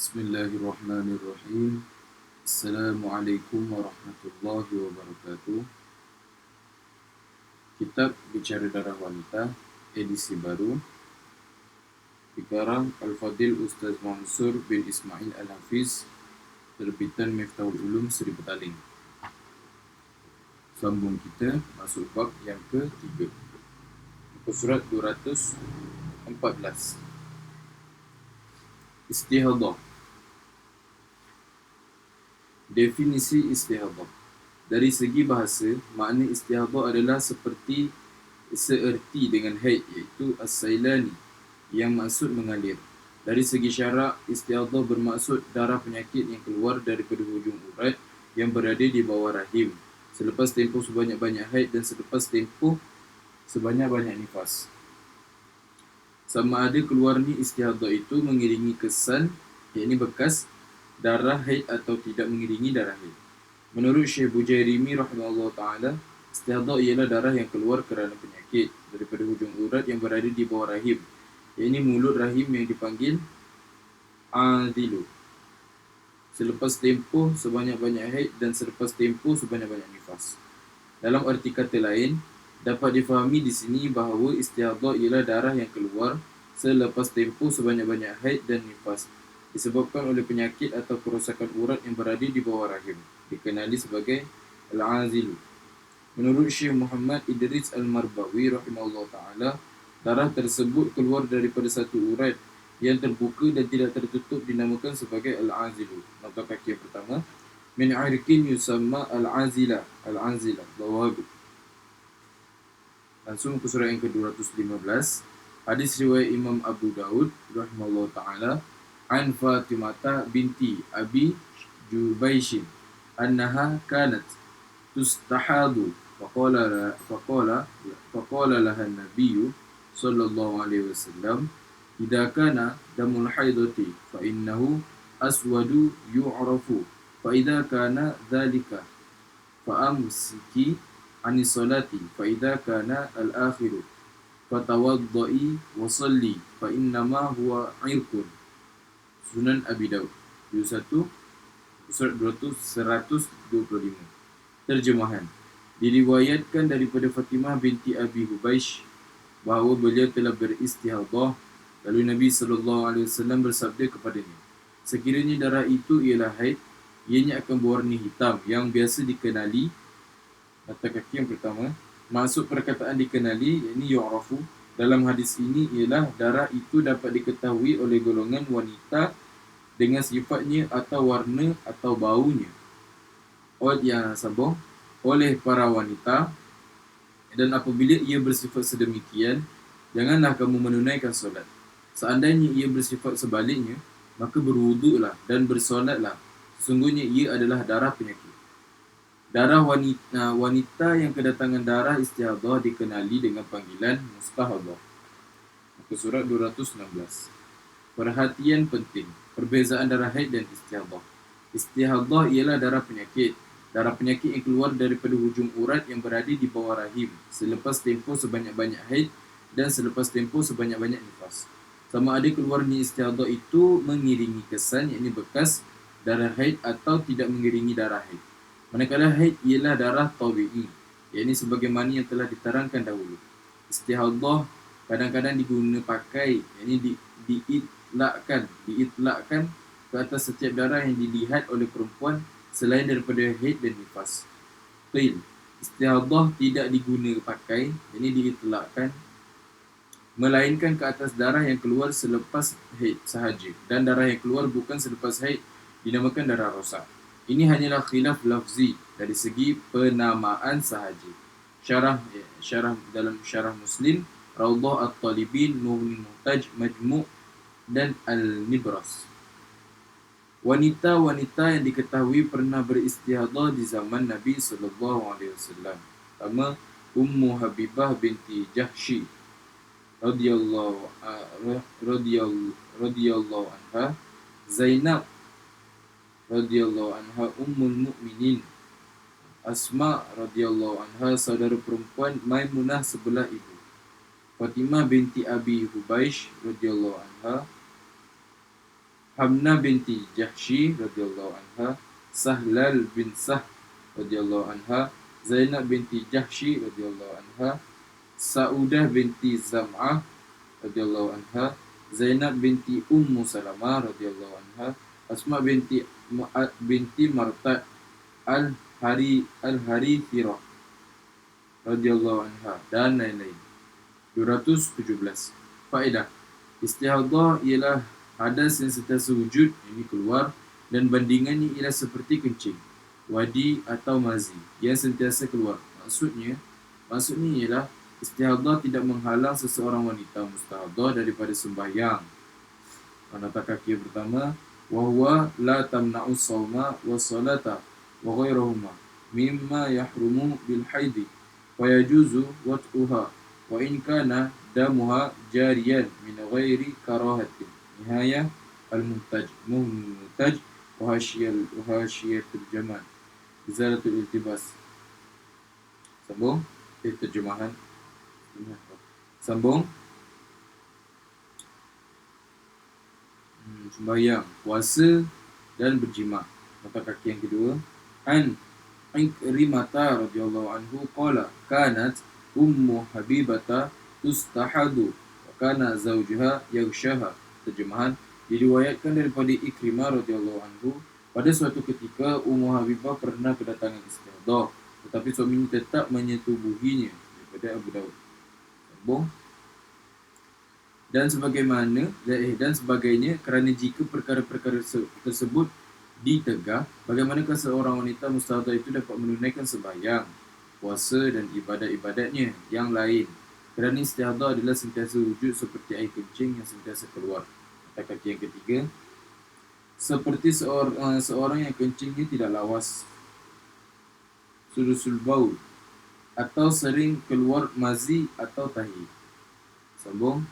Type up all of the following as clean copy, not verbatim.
Bismillahirrahmanirrahim. Assalamualaikum warahmatullahi wabarakatuh. Kitab Bicara Darah Wanita, edisi baru, dikarang Al-Fadil Ustaz Mansur bin Ismail Al-Hafiz, terbitan Miftahul Ulum Seri Petaling. Sambung kita masuk bab yang ketiga, muka surat 214. Istihadah. Definisi istihadah. Dari segi bahasa, makna istihadah adalah seerti dengan haid, iaitu as-sailani, yang maksud mengalir. Dari segi syarak, istihadah bermaksud darah penyakit yang keluar daripada hujung urat yang berada di bawah rahim, selepas tempoh sebanyak-banyak haid dan selepas tempoh sebanyak-banyak nifas. Sama ada keluarnya istihadah itu mengiringi kesan, yakni bekas darah haid, atau tidak mengiringi darah haid. Menurut Syekh Bujairimi rahimahullah ta'ala, istihadah ialah darah yang keluar kerana penyakit daripada hujung urat yang berada di bawah rahim, yakni mulut rahim yang dipanggil adilu, selepas tempoh sebanyak-banyak haid dan selepas tempoh sebanyak-banyak nifas. Dalam arti kata lain, dapat difahami di sini bahawa istihadah ialah darah yang keluar selepas tempoh sebanyak-banyak haid dan nifas, disebabkan oleh penyakit atau kerosakan urat yang berada di bawah rahim, dikenali sebagai al-azilu. Menurut Syekh Muhammad Idris Al-Marbawi rahimahullah ta'ala, darah tersebut keluar daripada satu urat yang terbuka dan tidak tertutup dinamakan sebagai al-azilu. Nota kaki yang pertama, min irkin yusamma al-azila, al-azila, bawabu. Langsung ke surah yang ke-215. Hadis riwayat Imam Abu Daud rahimahullah ta'ala, an Fatimata binti Abi Jubaishin annaha kanat tustahadu faqala laha an-nabiyyu sallallahu alaihi wasallam idza kana damul haidati fa innahu aswadu yu'rafu fa idza kana dhalika fa amsiki anis salati fa idza kana al-akhiru fatawaddai wa salli fa innama huwa irkun. Sunan Abi Daud 21 surat 125. Terjemahan. Diriwayatkan daripada Fatimah binti Abi Hubaish bahawa beliau telah beristihadah, lalu Nabi SAW bersabda kepadanya, sekiranya darah itu ialah haid, ianya akan berwarna hitam yang biasa dikenali. Kata kaki yang pertama, maksud perkataan dikenali, yakni yu'rafu, dalam hadis ini ialah darah itu dapat diketahui oleh golongan wanita dengan sifatnya atau warna atau baunya oleh para wanita, dan apabila ia bersifat sedemikian, janganlah kamu menunaikan solat. Seandainya ia bersifat sebaliknya, maka berwuduklah dan bersolatlah, sesungguhnya ia adalah darah penyakit. Darah wanita yang kedatangan darah istihadah dikenali dengan panggilan mustahadah. Muka surat 216. Perhatian penting, perbezaan darah haid dan istihadah. Istihadah ialah darah penyakit. Darah penyakit yang keluar daripada hujung urat yang berada di bawah rahim, selepas tempoh sebanyak-banyak haid dan selepas tempoh sebanyak-banyak nifas. Sama ada keluarnya istihadah itu mengiringi kesan, yakni bekas darah haid, atau tidak mengiringi darah haid. Manakala haid ialah darah tabi'i, yakni sebagaimana yang telah diterangkan dahulu. Istihadah kadang-kadang diguna pakai, yakni diitlakkan ke atas setiap darah yang dilihat oleh perempuan selain daripada haid dan nifas. Qil, istihadah tidak diguna pakai, yakni diitlakkan, melainkan ke atas darah yang keluar selepas haid sahaja, dan darah yang keluar bukan selepas haid dinamakan darah rosak. Ini hanyalah khilaf lafzi dari segi penamaan sahaja. Dalam syarah Muslim, Rawdah At-Talibin, Nurul Muhtaj, Majmu' dan Al-Nibras. Wanita-wanita yang diketahui pernah beristihadah di zaman Nabi SAW. Pertama, Ummu Habibah binti Jahshi radhiyallahu anha, Zainab radhiyallahu anha ummul mukminin, Asma radhiyallahu anha saudara perempuan Maimunah sebelah ibu, Fatimah binti Abi Hubaish radhiyallahu anha, Hamna binti Jahshi radhiyallahu anha, Sahlal bin Sah radhiyallahu anha, Zainab binti Jahshi radhiyallahu anha, Saudah binti Zam'ah radhiyallahu anha, Zainab binti Ummu Salamah radhiyallahu anha, Asma binti Marta al-Harithirah radhiyallahu anha, dan lain-lain. 217. Faedah. Istihadah ialah hadas yang sentiasa wujud, ini keluar, dan bandingannya ialah seperti kencing, wadi atau mazi yang sentiasa keluar. Maksudnya ialah istihadah tidak menghalang seseorang wanita mustahadah daripada sembahyang. Nota kaki yang pertama, wa huwa la tamna'u sawma wa salata wa ghairahuma mimma yahrumu bil haidi wa yajuzu wat'uha wa in kana damuha jariyan min ghairi karahatin. Nihayah al-Muntaj wa hasyiyatul jamal izalatul iltibas. Sambung terjemahan. Sambung. Sembahyang, puasa dan berjima. Mata kaki yang kedua, an Ikrimata radhiyallahu anhu qala kanat ummu habibata tustahadu wa kana zawjuha yaghshaha. Terjemahan, diriwayatkan daripada Ikrimah radhiyallahu anhu, pada suatu ketika Ummu Habibah pernah kedatangan istihadah, tetapi suaminya tetap menyetubuhinya. Daripada Abu Daud. Sambung. Dan sebagainya, kerana jika perkara-perkara tersebut ditegah, bagaimanakah seorang wanita mustahadah itu dapat menunaikan sembahyang, puasa dan ibadat-ibadatnya yang lain, kerana istihadah adalah sentiasa wujud seperti air kencing yang sentiasa keluar. Kaki yang ketiga, seperti seorang yang kencingnya tidak lawas, sudusul baul, atau sering keluar mazi atau tahi. Sambung.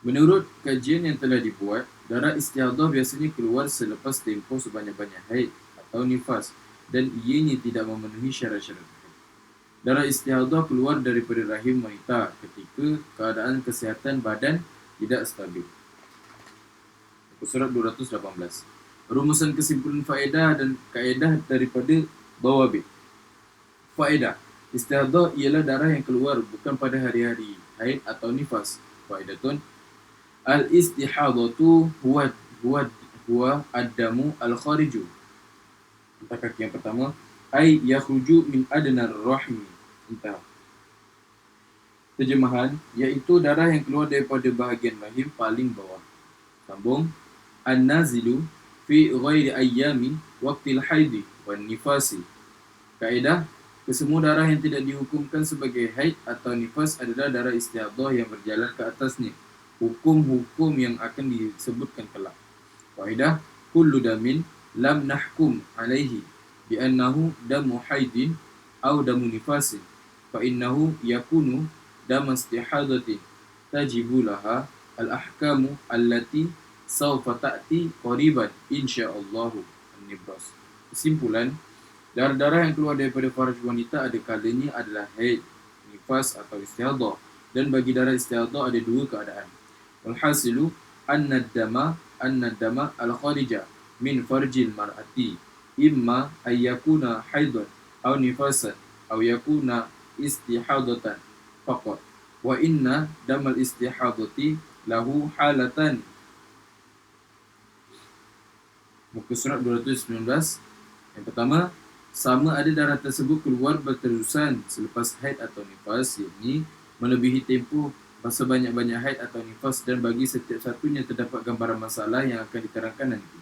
Menurut kajian yang telah dibuat, darah istihadah biasanya keluar selepas tempoh sebanyak-banyak haid atau nifas, dan ianya tidak memenuhi syarat-syarat haid. Darah istihadah keluar daripada rahim wanita ketika keadaan kesihatan badan tidak stabil. Surat 218. Rumusan kesimpulan faedah dan kaedah daripada Dawabit. Faedah. Istihadah ialah darah yang keluar bukan pada hari-hari haid atau nifas. Faedatun. Al-istihadatu huwa ad-damu al-khariju. Entah kaki yang pertama, ay yakhruju min adnar rahmi. Entah. Terjemahan, iaitu darah yang keluar daripada bahagian rahim paling bawah. Sambung. An-nazilu fi ghairi ayyami waqtil haidi wan nifasi. Kaedah, kesemua darah yang tidak dihukumkan sebagai haid atau nifas adalah darah istihadah yang berjalan ke atasnya. Hukum-hukum yang akan disebutkan kelak. Kaedah, kullu damin lam nahkum alaihi bi annahu damu haidin aw damu nifasin fa innahu yakunu damu istihadatin tajibu laha al-ahkamu allati sawfa ta'ti qariban insyaallah. An-Nibras. Kesimpulan, darah-darah yang keluar daripada farj wanita ada kalanya adalah haid, nifas atau istihadah, dan bagi darah istihadah ada dua keadaan. Walhasilu anna dama al-kharija min farjil mar'ati imma ayyakuna haidan aw nifasan aw yakuna istihadatan faqat wa inna damal istihadati lahu halatan. Muka surat 219. Yang pertama, sama ada darah tersebut keluar berterusan selepas haid atau nifas, yakni melebihi tempoh masa banyak-banyak haid atau nifas, dan bagi setiap satunya terdapat gambaran masalah yang akan diterangkan nanti.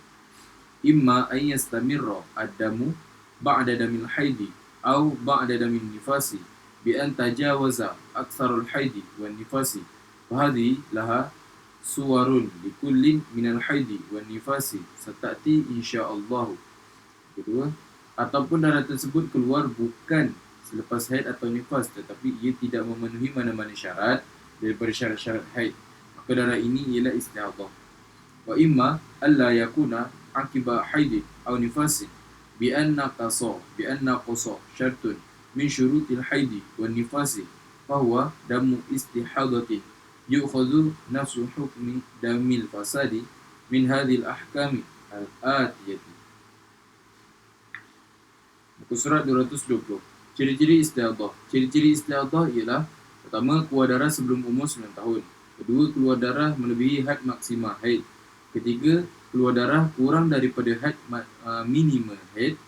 Imma an yastamirra ad-damu ba'da damil haidi aw ba'da damil nifasi bi an tajawaza aktsarul haidi wan nifasi fa hadhihi laha suwarun likullin minal haidi wan nifasi satati insyaallah. Kedua, ataupun darah tersebut keluar bukan selepas haid atau nifas, tetapi ia tidak memenuhi mana-mana syarat daripada syarat-syarat haid, maka darah ini ialah istihadah. Wa imma alla yakuna akiba haidi aw nifasi bi anna qasa syartun min syurutil haidi wan nifasi fa huwa damu istihadatin yu'khadhu nafsu hukmi damil fasadi min hadhil ahkami al-atiyati. Muka surat 220. Ciri-ciri istiadah. Ciri-ciri istiadah ialah pertama, keluar darah sebelum umur 9 tahun. Kedua, keluar darah melebihi had maksima haid. Ketiga, keluar darah kurang daripada had minima haid.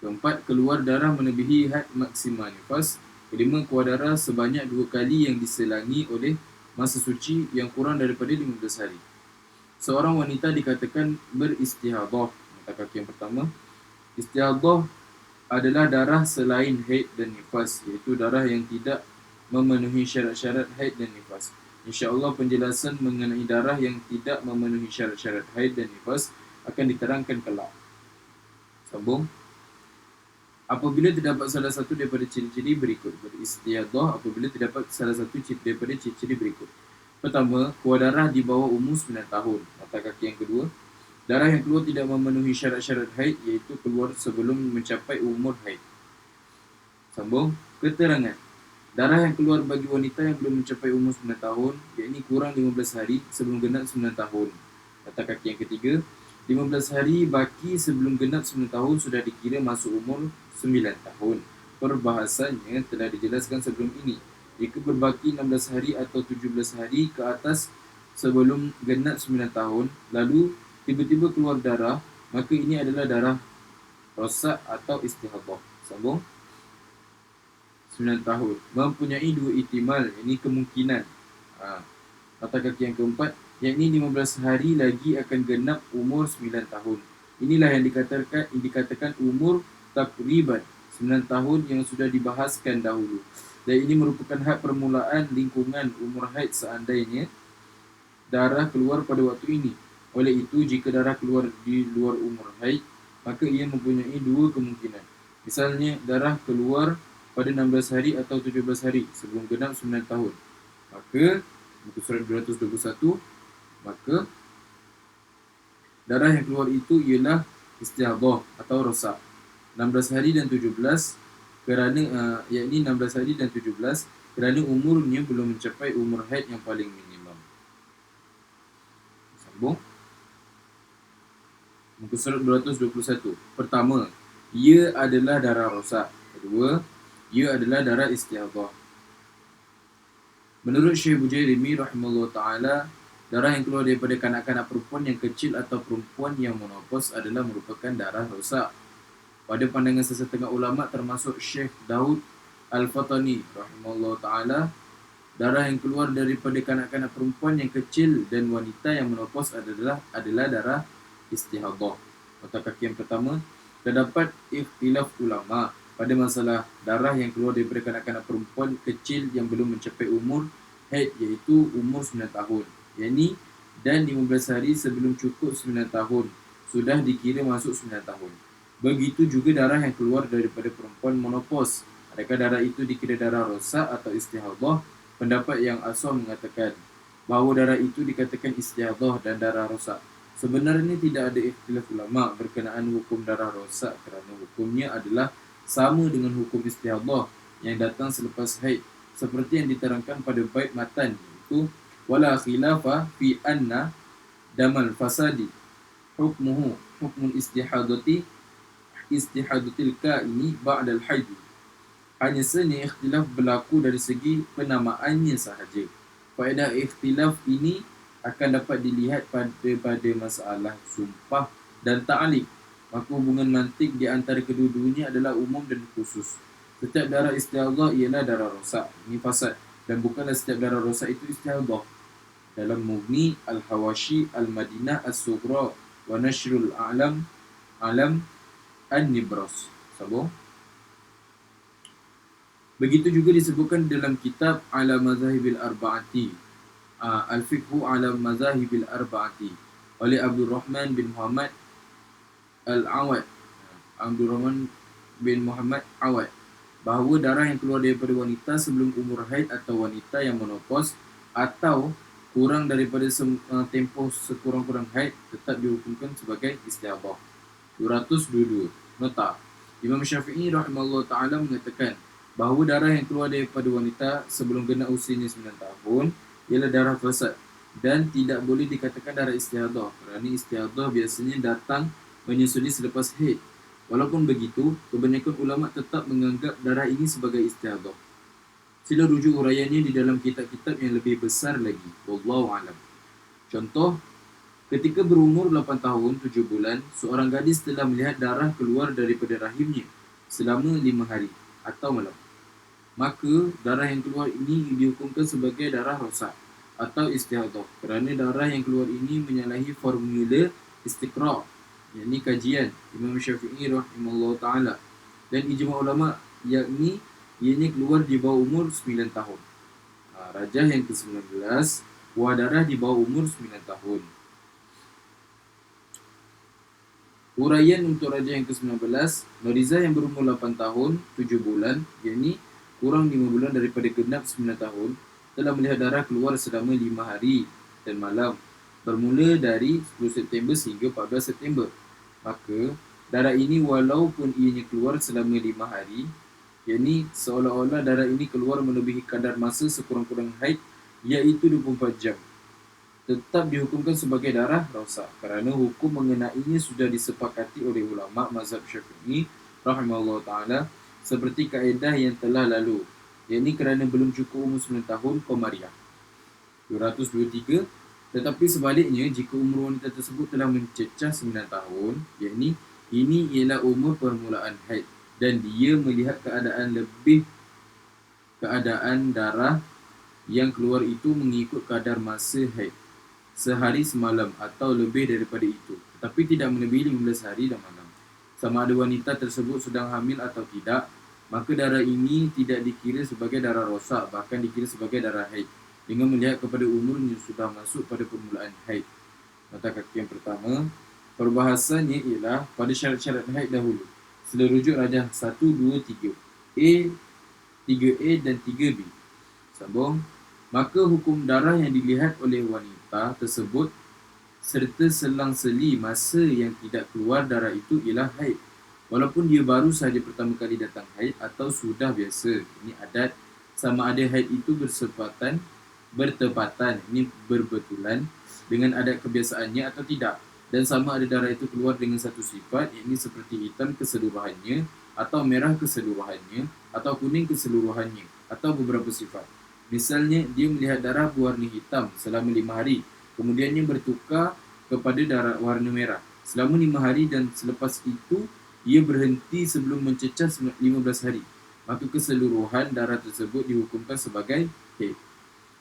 Keempat, keluar darah melebihi had maksima nifas. Kelima, keluar darah sebanyak 2 kali yang diselangi oleh masa suci yang kurang daripada 15 hari. Seorang wanita dikatakan beristihadah. Mata kaki yang pertama, istihadah adalah darah selain haid dan nifas, iaitu darah yang tidak memenuhi syarat-syarat haid dan nifas. InsyaAllah penjelasan mengenai darah yang tidak memenuhi syarat-syarat haid dan nifas akan diterangkan kelak. Sambung. Apabila terdapat salah satu daripada ciri-ciri berikut, beristiadah apabila terdapat salah satu daripada ciri-ciri berikut. Pertama, keluar darah di bawah umur 9 tahun. Mata kaki yang kedua, darah yang keluar tidak memenuhi syarat-syarat haid, iaitu keluar sebelum mencapai umur haid. Sambung. Keterangan. Darah yang keluar bagi wanita yang belum mencapai umur 9 tahun, iaitu kurang 15 hari sebelum genap 9 tahun. Mata kaki yang ketiga, 15 hari baki sebelum genap 9 tahun sudah dikira masuk umur 9 tahun. Perbahasannya telah dijelaskan sebelum ini. Jika berbaki 16 hari atau 17 hari ke atas sebelum genap 9 tahun, lalu tiba-tiba keluar darah, maka ini adalah darah rosak atau istihadah. Sambung. 9 tahun. Mempunyai 2 ihtimal, ini kemungkinan. Mata kaki yang keempat, yakni 15 hari lagi akan genap umur 9 tahun. Inilah yang dikatakan umur takriban 9 tahun yang sudah dibahaskan dahulu. Dan ini merupakan had permulaan lingkungan umur haid seandainya darah keluar pada waktu ini. Oleh itu, jika darah keluar di luar umur haid, maka ia mempunyai 2 kemungkinan. Misalnya, darah keluar pada 16 hari atau 17 hari sebelum genap 9 tahun. Maka, muka surat 221, maka darah yang keluar itu ialah istihadah atau rosak. 16 hari dan 17 kerana yakni 16 hari dan 17 kerana umurnya belum mencapai umur haid yang paling minimum. Sambung. Muka surat 221. Pertama, ia adalah darah rosak. Kedua, ia adalah darah istihadah. Menurut Syekh Bujairimi rahimahullah ta'ala, darah yang keluar daripada kanak-kanak perempuan yang kecil atau perempuan yang menopause adalah merupakan darah rosak. Pada pandangan sesetengah ulama termasuk Syekh Daud Al-Fatani rahimahullah ta'ala, darah yang keluar daripada kanak-kanak perempuan yang kecil dan wanita yang menopause adalah darah istihadah. Mata kaki yang pertama, terdapat ikhtilaf ulama pada masalah darah yang keluar daripada kanak-kanak perempuan kecil yang belum mencapai umur haid, iaitu umur 9 tahun. Yani dan 15 hari sebelum cukup 9 tahun sudah dikira masuk 9 tahun. Begitu juga darah yang keluar daripada perempuan menopause. Adakah darah itu dikira darah rosak atau istihadah? Pendapat yang asal mengatakan bahawa darah itu dikatakan istihadah dan darah rosak. Sebenarnya tidak ada ikhtilaf ulama berkenaan hukum darah rosak kerana hukumnya adalah sama dengan hukum istihadah yang datang selepas haid, seperti yang diterangkan pada bait matan, iaitu wala khilafa fi anna damal fasadi hukmuhu hukmul istihadatil kaini ba'dal haid. Hanya sahaja ikhtilaf berlaku dari segi penamaannya sahaja. Faedah ikhtilaf ini akan dapat dilihat pada masalah sumpah dan ta'liq. Maka hubungan mantik di antara kedua-duanya adalah umum dan khusus. Setiap darah istihadah ialah darah rosak, ini fasad, dan bukanlah setiap darah rosak itu istihadah. Dalam Mughni Al-Hawashi Al-Madinah As-Sughra wa Nashrul Alam An-Nibras. Sambung. Begitu juga disebutkan dalam kitab Ala Mazahibil Arba'ati, Al-Fiqhu Ala Mazahibil Arba'ati, oleh Abdul Rahman bin Muhammad Al-Awad, bahawa darah yang keluar daripada wanita sebelum umur haid atau wanita yang menopause atau kurang daripada tempoh sekurang-kurang haid tetap dihukumkan sebagai istihadah. 222. Nota. Imam Syafi'i rahimahullah ta'ala mengatakan bahawa darah yang keluar daripada wanita sebelum genap usianya 9 tahun ialah darah fasad. dan tidak boleh dikatakan darah istihadah kerana istihadah biasanya datang menyusuli selepas haid. Walaupun begitu, kebanyakan ulama tetap menganggap darah ini sebagai istihadah. Sila rujuk uraiannya di dalam kitab-kitab yang lebih besar lagi. Wallahu a'lam. Contoh, ketika berumur 8 tahun 7 bulan, seorang gadis telah melihat darah keluar daripada rahimnya selama 5 hari atau malam. Maka darah yang keluar ini dihukumkan sebagai darah rosak atau istihadah kerana darah yang keluar ini menyalahi formula istiqra', yakni kajian Imam Syafi'i rahimahullah ta'ala, dan ijma' ulama, yakni ianya keluar di bawah umur 9 tahun. Rajah yang ke-19, buah darah di bawah umur 9 tahun. Uraian untuk rajah yang ke-19, Noriza yang berumur 8 tahun 7 bulan, yakni kurang 5 bulan daripada genap 9 tahun, telah melihat darah keluar selama 5 hari dan malam, bermula dari 10 September sehingga 14 September. Maka, darah ini walaupun ianya keluar selama 5 hari, yakni seolah-olah darah ini keluar melebihi kadar masa sekurang-kurang haid, iaitu 24 jam, tetap dihukumkan sebagai darah rosak kerana hukum mengenainya sudah disepakati oleh ulama mazhab Syafi'i rahimahullah ta'ala seperti kaedah yang telah lalu, yakni kerana belum cukup umur 9 tahun Qamariyah 223. Tetapi sebaliknya, jika umur wanita tersebut telah mencecah 9 tahun, yakni ini ialah umur permulaan haid dan dia melihat keadaan darah yang keluar itu mengikut kadar masa haid sehari semalam atau lebih daripada itu, tetapi tidak melebihi 15 hari dan malam. Sama ada wanita tersebut sedang hamil atau tidak, maka darah ini tidak dikira sebagai darah rosak, bahkan dikira sebagai darah haid dengan melihat kepada umur yang sudah masuk pada permulaan haid. Nota kaki yang pertama, perbahasannya ialah pada syarat-syarat haid dahulu. Sila rujuk rajah 1, 2, 3 A, 3A dan 3B. Sambung. Maka hukum darah yang dilihat oleh wanita tersebut serta selang-seli masa yang tidak keluar darah itu ialah haid, walaupun dia baru sahaja pertama kali datang haid atau sudah biasa. Ini adat. Sama ada haid itu bertepatan, ini berbetulan dengan adat kebiasaannya atau tidak, dan sama ada darah itu keluar dengan satu sifat, yakni seperti hitam keseluruhannya atau merah keseluruhannya atau kuning keseluruhannya atau beberapa sifat. Misalnya, dia melihat darah berwarna hitam selama 5 hari, kemudiannya bertukar kepada darah warna merah selama 5 hari dan selepas itu ia berhenti sebelum mencecah 15 hari. Maka keseluruhan darah tersebut dihukumkan sebagai haid.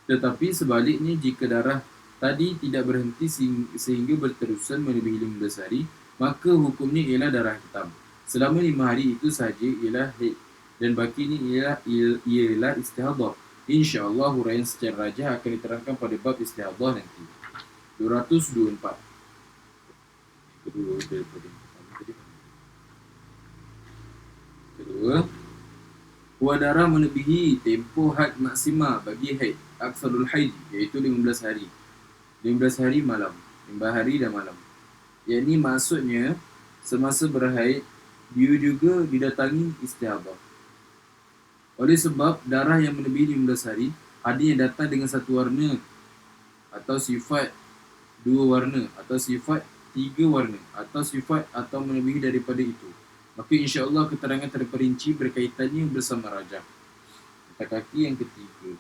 Tetapi sebaliknya, jika darah tadi tidak berhenti sehingga berterusan melebihi 15 hari, maka hukumnya ialah darah hitam. Selama 5 hari itu sahaja ialah haid dan bakinya ialah istihadah. InsyaAllah huraian secara rajah akan diterangkan pada bab istihadah nanti. 224. Kedua, buah darah melebihi tempoh had maksima bagi haid aksarul haid, iaitu 15 hari. 15 hari malam, 15 hari dan malam. Yakni maksudnya semasa berhaid dia juga didatangi istihadah. Oleh sebab darah yang melebihi 15 hari ada yang datang dengan satu warna atau sifat dua warna atau sifat tiga warna atau sifat atau melebihi daripada itu, maka insya-Allah keterangan terperinci berkaitannya bersama rajah. Nota kaki yang ketiga.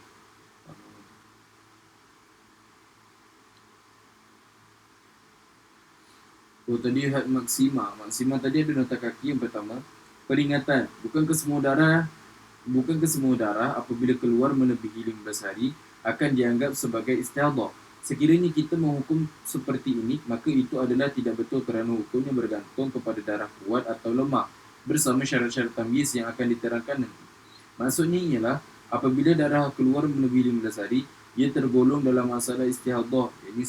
Tadi had maksima. Maksima tadi ada nota kaki yang pertama. Peringatan, bukankah semua darah apabila keluar melebihi 15 hari akan dianggap sebagai istihadah. Sekiranya kita menghukum seperti ini, maka itu adalah tidak betul kerana hukumnya bergantung kepada darah kuat atau lemah bersama syarat-syarat tamyiz yang akan diterangkan nanti. Maksudnya ialah apabila darah keluar melebihi 15 hari, ia tergolong dalam masalah istihadah. Ini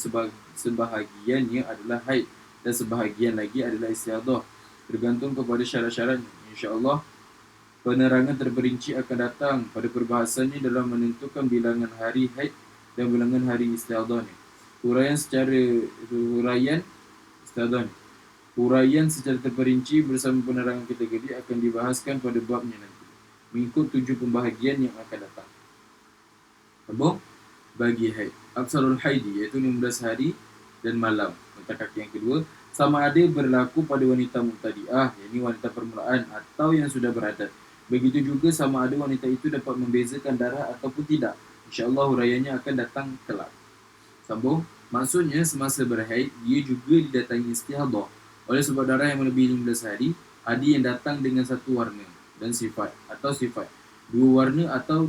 sebahagiannya adalah haid dan sebahagian lagi adalah istihadah. Bergantung kepada syarat-syaratnya. InsyaAllah penerangan terperinci akan datang pada perbahasannya dalam menentukan bilangan hari haid dan bilangan hari istihadah ni. Huraian secara terperinci bersama penerangan kategori akan dibahaskan pada babnya nanti, mengikut 7 pembahagian yang akan datang. Sambung. bagi haid. Aksarul haidi iaitu 15 hari dan malam. Mata kaki yang kedua, sama ada berlaku pada wanita mubtadi'ah, yakni wanita permulaan atau yang sudah beradat. Begitu juga sama ada wanita itu dapat membezakan darah ataupun tidak. InsyaAllah huraiannya akan datang kelak. Sambung. Maksudnya semasa berhaid, dia juga didatangi istihadah. Oleh sebab darah yang melebihi 15 hari, ada yang datang dengan satu warna dan sifat atau sifat. Dua warna atau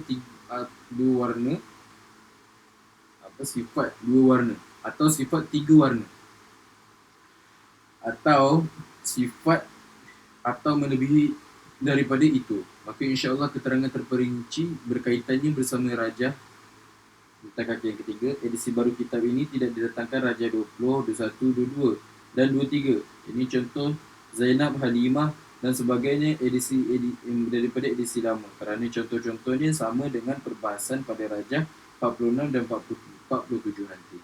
dua warna atau sifat dua warna atau sifat tiga warna atau sifat atau melebihi daripada itu. Maka insya-Allah keterangan terperinci berkaitannya bersama rajah. Kita kaki yang ketiga, edisi baru kitab ini tidak didatangkan Raja 20, 21, 22 dan 23. Ini contoh Zainab, Halimah dan sebagainya daripada edisi lama. Kerana contoh-contohnya sama dengan perbahasan pada Raja 46 dan 47 nanti.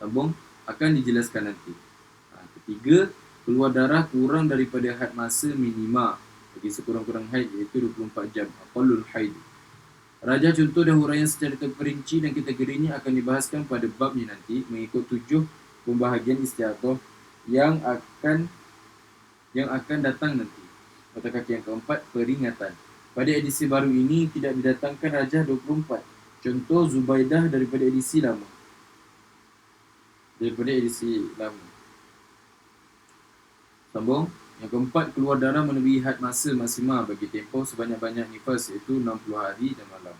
Sambung akan dijelaskan nanti. Ketiga, keluar darah kurang daripada had masa minima bagi sekurang-kurang haid iaitu 24 jam. Aqallul haid. Raja contoh dan huraian secara terperinci dan kategorinya akan dibahaskan pada babnya nanti mengikut 7 pembahagian istiadah yang akan datang nanti. Mata kaki yang keempat, peringatan. Pada edisi baru ini tidak didatangkan Rajah 24. Contoh Zubaidah daripada edisi lama. Sambung. Yang keempat, keluar darah melebihi had masa maksima bagi tempoh sebanyak-banyak nifas iaitu 60 hari dan malam.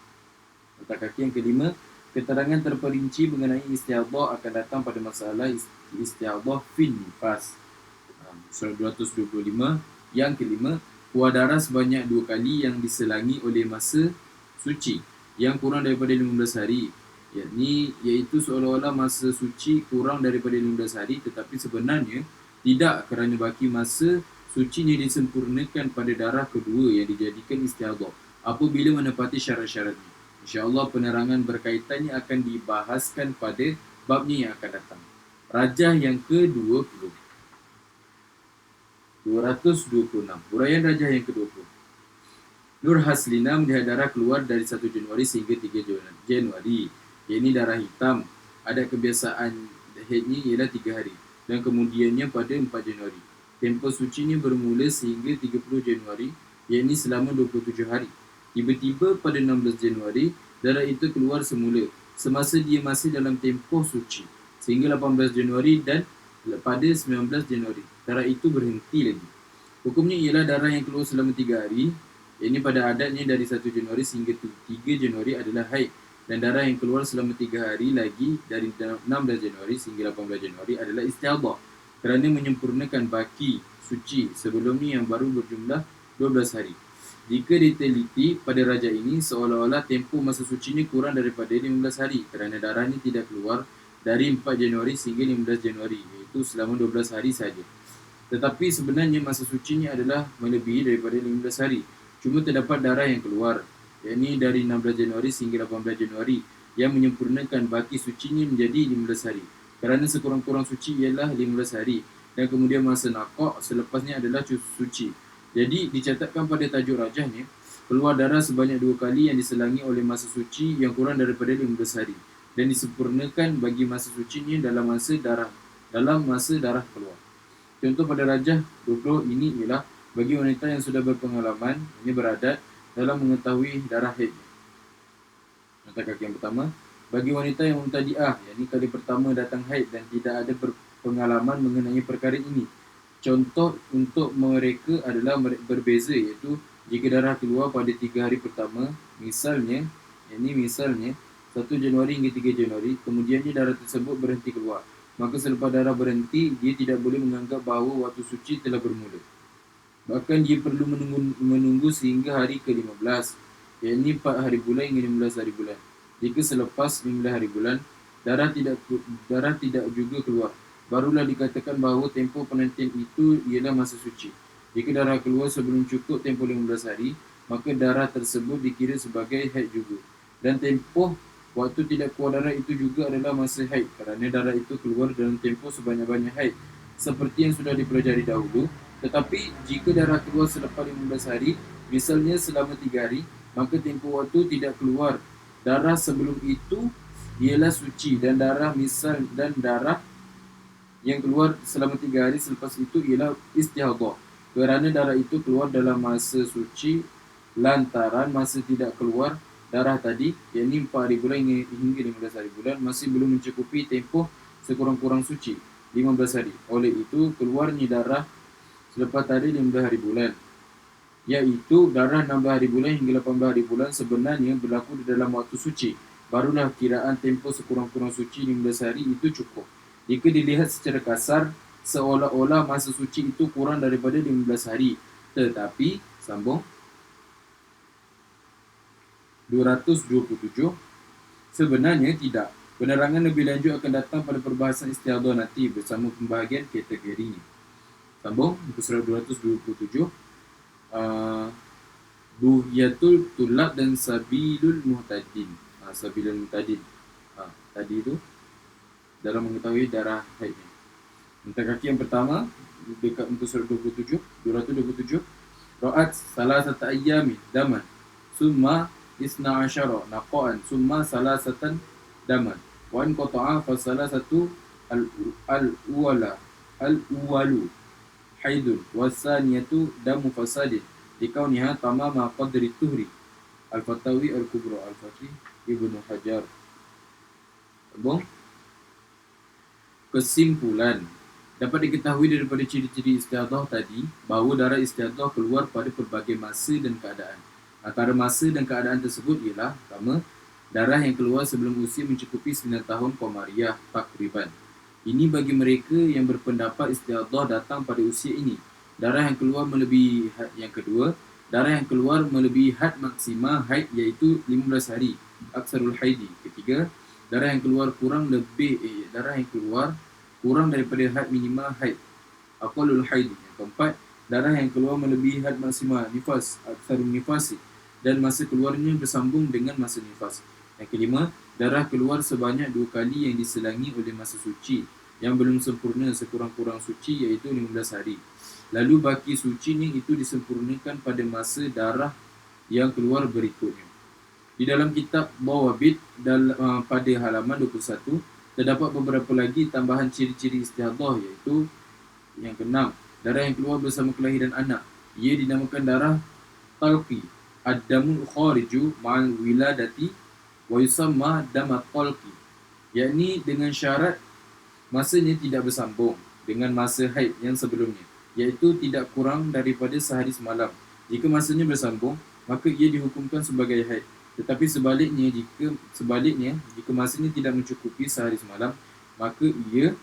Mata kaki yang kelima, keterangan terperinci mengenai istiadah akan datang pada masalah istiadah fin nifas. Surah 225. Yang kelima, keluar darah sebanyak 2 kali yang diselangi oleh masa suci yang kurang daripada 15 hari. Iaitu seolah-olah masa suci kurang daripada 15 hari tetapi sebenarnya tidak, kerana baki masa sucinya disempurnakan pada darah kedua yang dijadikan istiadah apabila menepati syarat-syaratnya. InsyaAllah penerangan berkaitannya akan dibahaskan pada babnya yang akan datang. Rajah yang ke-20. 226. Huraian rajah yang ke-20. Nur Haslina melihat darah keluar dari 1 Januari sehingga 3 Januari. Ini darah hitam. Ada kebiasaan haidnya ialah 3 hari. Dan kemudiannya pada 4 Januari. Tempoh sucinya bermula sehingga 30 Januari, iaitu selama 27 hari. Tiba-tiba pada 16 Januari, darah itu keluar semula, semasa dia masih dalam tempoh suci. Sehingga 18 Januari dan pada 19 Januari, darah itu berhenti lagi. Hukumnya ialah darah yang keluar selama 3 hari, iaitu pada adatnya dari 1 Januari sehingga 3 Januari adalah haid. Dan darah yang keluar selama 3 hari lagi dari 16 Januari sehingga 18 Januari adalah istiadah kerana menyempurnakan baki suci sebelumnya yang baru berjumlah 12 hari. Jika diteliti pada raja ini seolah-olah tempoh masa sucinya kurang daripada 15 hari kerana darahnya tidak keluar dari 4 Januari sehingga 15 Januari iaitu selama 12 hari saja. Tetapi sebenarnya masa sucinya adalah melebihi daripada 15 hari. Cuma terdapat darah yang keluar, yakni dari 16 Januari sehingga 18 Januari yang menyempurnakan baki sucinya menjadi 15 hari. Kerana sekurang-kurang suci ialah 15 hari dan kemudian masa naqah selepasnya adalah suci. Jadi dicatatkan pada tajuk rajahnya, keluar darah sebanyak 2 kali yang diselangi oleh masa suci yang kurang daripada 15 hari dan disempurnakan bagi masa sucinya dalam masa darah keluar. Contoh pada rajah 20 ini ialah bagi wanita yang sudah berpengalaman, ini beradat dalam mengetahui darah haid. Mata kaki yang pertama, bagi wanita yang mubtadi'ah, yakni kali pertama datang haid dan tidak ada pengalaman mengenai perkara ini. Contoh untuk mereka adalah berbeza, iaitu jika darah keluar pada 3 hari pertama, misalnya 1 Januari hingga 3 Januari, kemudiannya darah tersebut berhenti keluar. Maka selepas darah berhenti, dia tidak boleh menganggap bahawa waktu suci telah bermula. Bahkan dia perlu menunggu sehingga hari ke-15, yakni 4 hari bulan hingga 15 hari bulan. Jika selepas 15 hari bulan, darah tidak juga keluar, barulah dikatakan bahawa tempoh penantian itu ialah masa suci. Jika darah keluar sebelum cukup tempoh 15 hari, maka darah tersebut dikira sebagai haid juga. Dan tempoh waktu tidak keluar darah itu juga adalah masa haid kerana darah itu keluar dalam tempoh sebanyak-banyak haid, seperti yang sudah dipelajari dahulu. Tetapi jika darah keluar selepas 15 hari, misalnya selama 3 hari, maka tempoh waktu tidak keluar darah sebelum itu ialah suci, dan darah misal dan darah yang keluar selama 3 hari selepas itu ialah istihadhah. Kerana darah itu keluar dalam masa suci lantaran masa tidak keluar darah tadi, yakni 4 hari bulan hingga 15 hari bulan, masih belum mencukupi tempoh sekurang-kurang suci 15 hari. Oleh itu keluarnya darah selepas tadi 15 hari bulan, iaitu darah 16 hari bulan hingga 18 hari bulan sebenarnya berlaku di dalam waktu suci. Barulah kiraan tempoh sekurang-kurang suci 15 hari itu cukup. Jika dilihat secara kasar, seolah-olah masa suci itu kurang daripada 15 hari. Tetapi, sambung 227, sebenarnya tidak. Penerangan lebih lanjut akan datang pada perbahasan istihadhah nanti bersama pembahagian kategorinya. Sambung, muka surat 227. Buhyatul tulab dan sabilul muhtadin. Sabilul muhtadin. Tadi itu dalam mengetahui darah haid. Untuk kaki yang pertama dekat muka surat 227. Ra'at salasata ayyami daman summa isna asyara naqa'an summa salasatan daman wa in qata'a fa salasatu al-uwalu haidun wasaniyatu damu fasadin dikauniha tamama qadri tuhri. Al-Fatawi Al-Kubra, Al-Fatih Ibnu Hajar. Kesimpulan, dapat diketahui daripada ciri-ciri istihadhah tadi bahawa darah istihadhah keluar pada pelbagai masa dan keadaan. Antara masa dan keadaan tersebut ialah: pertama, darah yang keluar sebelum usia mencukupi 9 tahun Qamariyah takriban. Ini bagi mereka yang berpendapat istihadhah datang pada usia ini. Darah yang keluar melebihi had. Yang kedua, darah yang keluar melebihi had maksima haid, iaitu 15 hari, aksarul haidi. Ketiga, darah yang keluar kurang daripada had minima haid, aqallul haidi. Yang keempat, darah yang keluar melebihi had maksima nifas, aksarul nifasi, dan masa keluarnya bersambung dengan masa nifas. Yang kelima, darah keluar sebanyak 2 kali yang diselangi oleh masa suci yang belum sempurna sekurang-kurang suci, iaitu 15 hari. Lalu baki sucinya itu disempurnakan pada masa darah yang keluar berikutnya. Di dalam kitab Bawabit pada halaman 21 terdapat beberapa lagi tambahan ciri-ciri istihadhah, iaitu yang keenam, darah yang keluar bersama kelahiran anak. Ia dinamakan darah talqi, ad-damul khariju ma'al wiladati wa yusamma damat talqi, yakni dengan syarat masanya tidak bersambung dengan masa haid yang sebelumnya, iaitu tidak kurang daripada sehari semalam. Jika masanya bersambung, maka ia dihukumkan sebagai haid. Tetapi sebaliknya, jika masanya tidak mencukupi sehari semalam, maka ia,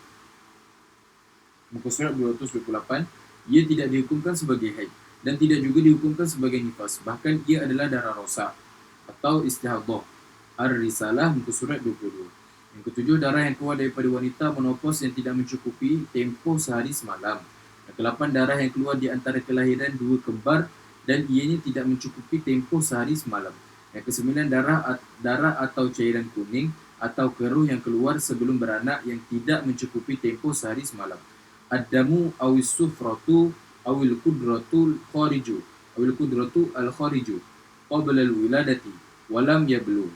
muka surat 228, ia tidak dihukumkan sebagai haid dan tidak juga dihukumkan sebagai nifas. Bahkan ia adalah darah rosak atau istihadhah. Ar-Risalah, muka surat 22. Yang ketujuh, darah yang keluar daripada wanita menopause yang tidak mencukupi tempoh sehari semalam. Yang ke-8, darah yang keluar di antara kelahiran 2 kembar dan ianya tidak mencukupi tempoh sehari semalam. Yang ke-9, darah atau cairan kuning atau keruh yang keluar sebelum beranak yang tidak mencukupi tempoh sehari semalam. Ad-damu awis sufratu awil kudratul al-khariju qabla al-wiladati walam yablu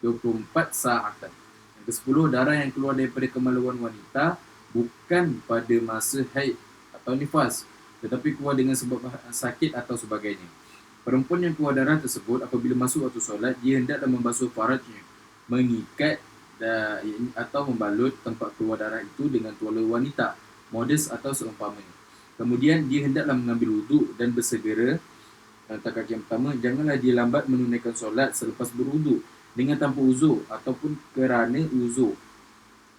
24 saatan. Yang ke-10, darah yang keluar daripada kemaluan wanita bukan pada masa haid atau nifas, tetapi keluar dengan sebab sakit atau sebagainya. Perempuan yang keluar darah tersebut apabila masuk waktu solat, dia hendaklah membasuh farajnya, mengikat atau membalut tempat keluar darah itu dengan tuala wanita, modest atau seumpamanya. Kemudian dia hendaklah mengambil wuduk dan bersegera. Kaki yang pertama, janganlah dia lambat menunaikan solat selepas berwuduk dengan tanpa uzur ataupun kerana uzur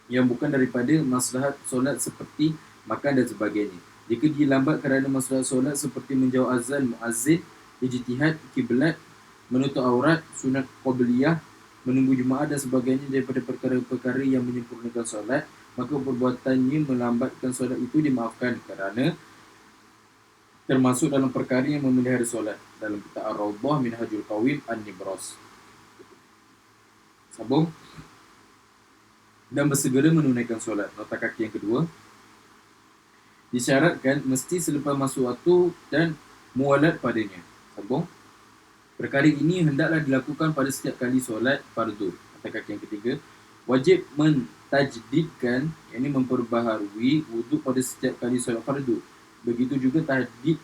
yang bukan daripada maslahat solat seperti makan dan sebagainya. Jika dia lambat kerana maslahat solat seperti menjawab azan muazzin, ijtihad kiblat, menutup aurat, sunat qabliyah, menunggu jemaah dan sebagainya daripada perkara-perkara yang menyempurnakan solat, maka perbuatannya melambatkan solat itu dimaafkan kerana termasuk dalam perkara yang memelihara solat. Dalam kitab Ar-Rawdah Minhajul Qawim An-Nibras. Sambung. Dan bersegera menunaikan solat. Nota kaki yang kedua, disyaratkan mesti selepas masuk waktu dan muwalat padanya. Sambung. Perkara ini hendaklah dilakukan pada setiap kali solat fardu Kata yang ketiga, wajib mentajdidkan, yakni memperbaharui wuduk pada setiap kali solat fardu. Begitu juga tajdid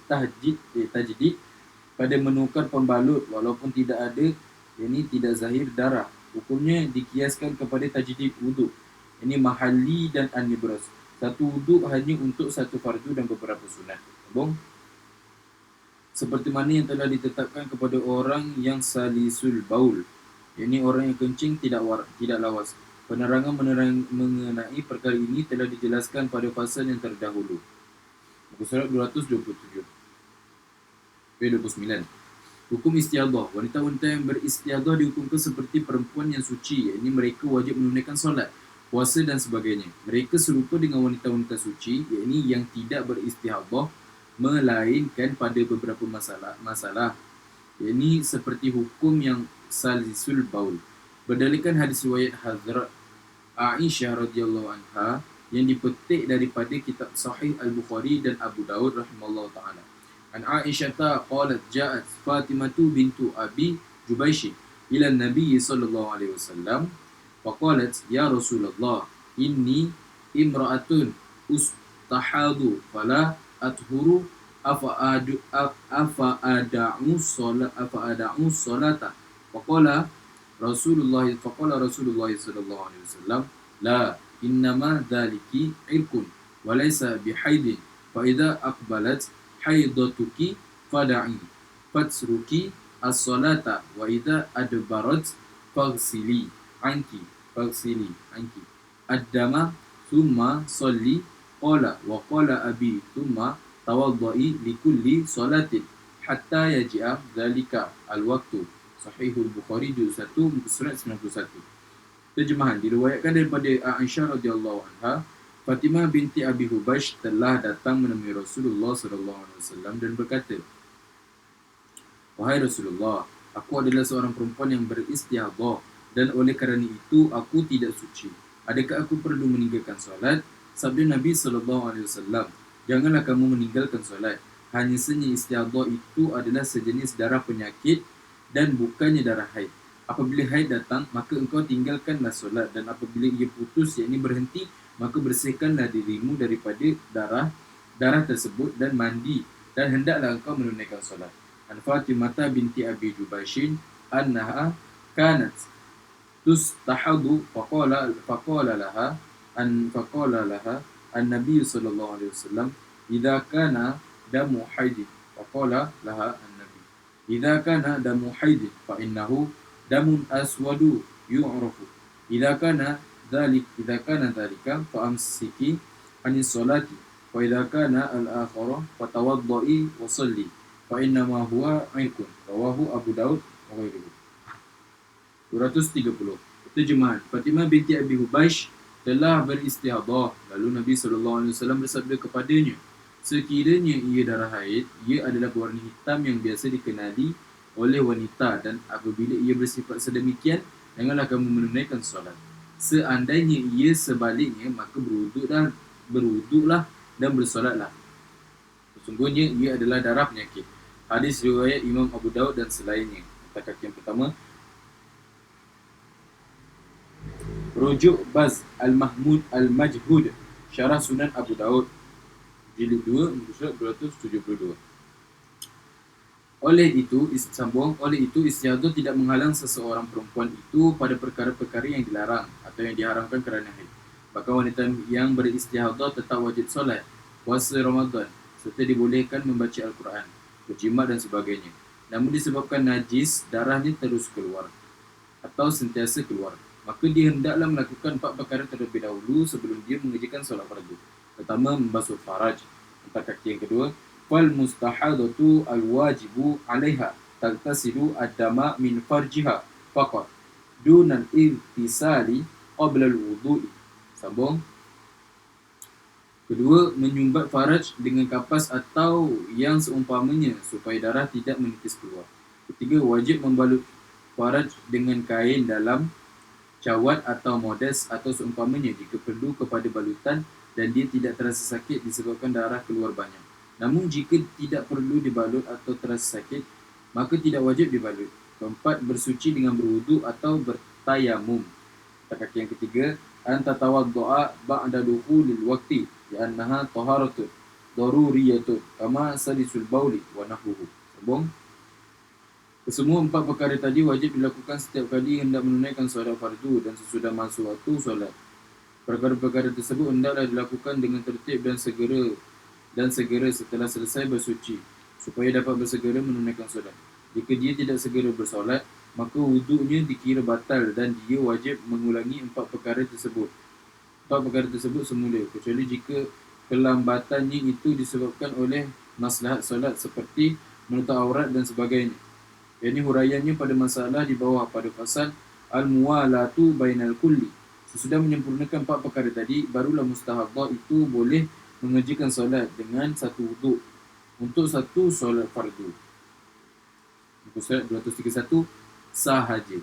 pada menukar pembalut walaupun tidak ada, yakni tidak zahir darah. Hukumnya dikiaskan kepada tajdid wuduk, ini mahalli dan an-nibras. Satu wuduk hanya untuk satu fardu dan beberapa sunat. Sambung. Seperti mana yang telah ditetapkan kepada orang yang salisul baul, yakni orang yang kencing tidak lawas. Penerangan mengenai perkara ini telah dijelaskan pada fasal yang terdahulu. Muka surat 227. P29. Hukum istiadah. Wanita-wanita yang beristiadah dihukumkan seperti perempuan yang suci, yakni mereka wajib menunaikan solat, puasa dan sebagainya. Mereka serupa dengan wanita-wanita suci, yakni yang tidak beristiadah, melainkan pada beberapa masalah, yakni seperti hukum yang salisul baul. Berdalilkan hadis riwayat Hazrat Aisyah radhiyallahu anha yang dipetik daripada kitab Sahih Al-Bukhari dan Abu Daud rahimallahu taala. An Aisyah qalat ja'at Fatimatu bintu Abi Jubaish ila Nabi sallallahu alaihi wasallam faqalat ya Rasulullah inni imra'atun ustahadu fala athuru afa ada'u salata faqala Rasulullah sallallahu alaihi wasallam la innama dhaliki irkun wa laysa bihaidin fa idza aqbalat haidatuki fada'i fatsruki as-salata wa idza adbarat faghsili anki ad-dama thumma salli qala wa qala abi thumma tawaddai likulli salatin hatta yaji'a dhalika al-waqtu. Sahihul Bukhari juz 1 muka surat 91. Terjemahan diriwayatkan daripada Aisyah radhiyallahu anha, Fatimah binti Abi Hubaysh telah datang menemui Rasulullah sallallahu alaihi wasallam dan berkata, wahai Rasulullah, aku adalah seorang perempuan yang beristiadah dan oleh kerana itu aku tidak suci. Adakah aku perlu meninggalkan solat? Sabda Nabi sallallahu alaihi wasallam, janganlah kamu meninggalkan solat. Hanya saja istiadah itu adalah sejenis darah penyakit dan bukannya darah haid. Apabila haid datang, maka engkau tinggalkanlah solat, dan apabila ia putus, yakni berhenti, maka bersihkanlah dirimu daripada darah tersebut dan mandi, dan hendaklah engkau menunaikan solat. An Fatimah binti Abi Jubaish annaha kanat tustahadu faqala laha an-nabiy sallallahu alaihi wasallam idza kana damu haid faqala laha an-nabi idza kana damu haid fa innahu damun aswadu yu'rafu idza kana dhalika fa amsiki anis salati wa idza kana al-akhara fatawaddai wa salli fa inna ma huwa aikun. Rawahu Abu Daud wa ghairuhu. 230. Terjemahan. Fatimah binti Abi Hubaysh telah beristihadah, lalu Nabi SAW bersabda kepadanya, sekiranya ia darah haid, ia adalah berwarna hitam yang biasa dikenali oleh wanita, dan apabila ia bersifat sedemikian, janganlah kamu menunaikan solat. Seandainya ia sebaliknya, maka berwuduklah dan bersolatlah. Sesungguhnya ia adalah darah penyakit. Hadis riwayat Imam Abu Daud dan selainnya. Kata kaki yang pertama, rujuk Baz Al-Mahmud Al-Majhud Syarah Sunan Abu Daud jilid 2 muka surat 272. Oleh itu istiadah tidak menghalang seseorang perempuan itu pada perkara-perkara yang dilarang atau yang diharamkan kerana haid. Bahkan wanita yang beristiadah tetap wajib solat, puasa Ramadan, serta dibolehkan membaca Al-Quran, berjimat dan sebagainya. Namun disebabkan najis, darahnya terus keluar atau sentiasa keluar, maka dia hendaklah melakukan 4 perkara terlebih dahulu sebelum dia mengerjakan solat fardu. Pertama, membasuh faraj. Empat kaki yang kedua, fal mustahadatu al-wajibu 'alaiha tagtasilu ad-dama min farjiha faqat dunal irtisali qabla al-wudu'i. Sambung. Kedua, menyumbat faraj dengan kapas atau yang seumpamanya supaya darah tidak menitis keluar. Ketiga, wajib membalut faraj dengan kain dalam cawat atau modes atau seumpamanya jika perlu kepada balutan dan dia tidak terasa sakit disebabkan darah keluar banyak. Namun jika tidak perlu dibalut atau terasa sakit, maka tidak wajib dibalut. Keempat, bersuci dengan berwuduk atau bertayamum. Kaki yang ketiga, an tatawaddu'a ba'da dukhulil waqti li'annaha taharatun daruriyatun kama salisul bauli wa nahwuhu. Sambung. Kesemua empat perkara tadi wajib dilakukan setiap kali hendak menunaikan solat fardu dan sesudah masuk waktu solat. Perkara-perkara tersebut hendaklah dilakukan dengan tertib dan segera setelah selesai bersuci supaya dapat bersegera menunaikan solat. Jika dia tidak segera bersolat, maka wuduknya dikira batal dan dia wajib mengulangi empat perkara tersebut semula, kecuali jika kelambatannya itu disebabkan oleh maslahat solat seperti menutup aurat dan sebagainya. Ini huraiannya pada masalah di bawah pada fasal al-muwalatu bainal kulli. Sesudah menyempurnakan empat perkara tadi, barulah mustahabah itu boleh mengerjakan solat dengan satu wuduk untuk satu solat fardu. Muka surat 231 sahaja.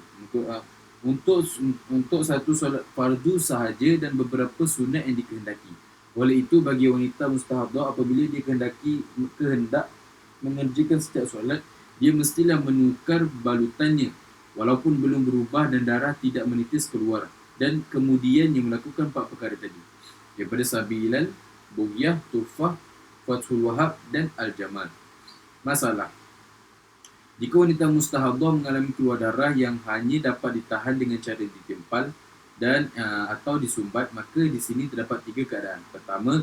Untuk satu solat fardu sahaja dan beberapa sunat yang dikehendaki. Oleh itu bagi wanita mustahabah apabila dia kehendak mengerjakan setiap solat, dia mestilah menukar balutannya walaupun belum berubah dan darah tidak menitis keluar, dan kemudian dia melakukan empat perkara tadi daripada Sabilal, Bughiyah, Tufah, Fathul Wahab dan Al-Jamal. Masalah: jika wanita mustahadah mengalami keluar darah yang hanya dapat ditahan dengan cara ditimpal dan atau disumbat, maka di sini terdapat tiga keadaan.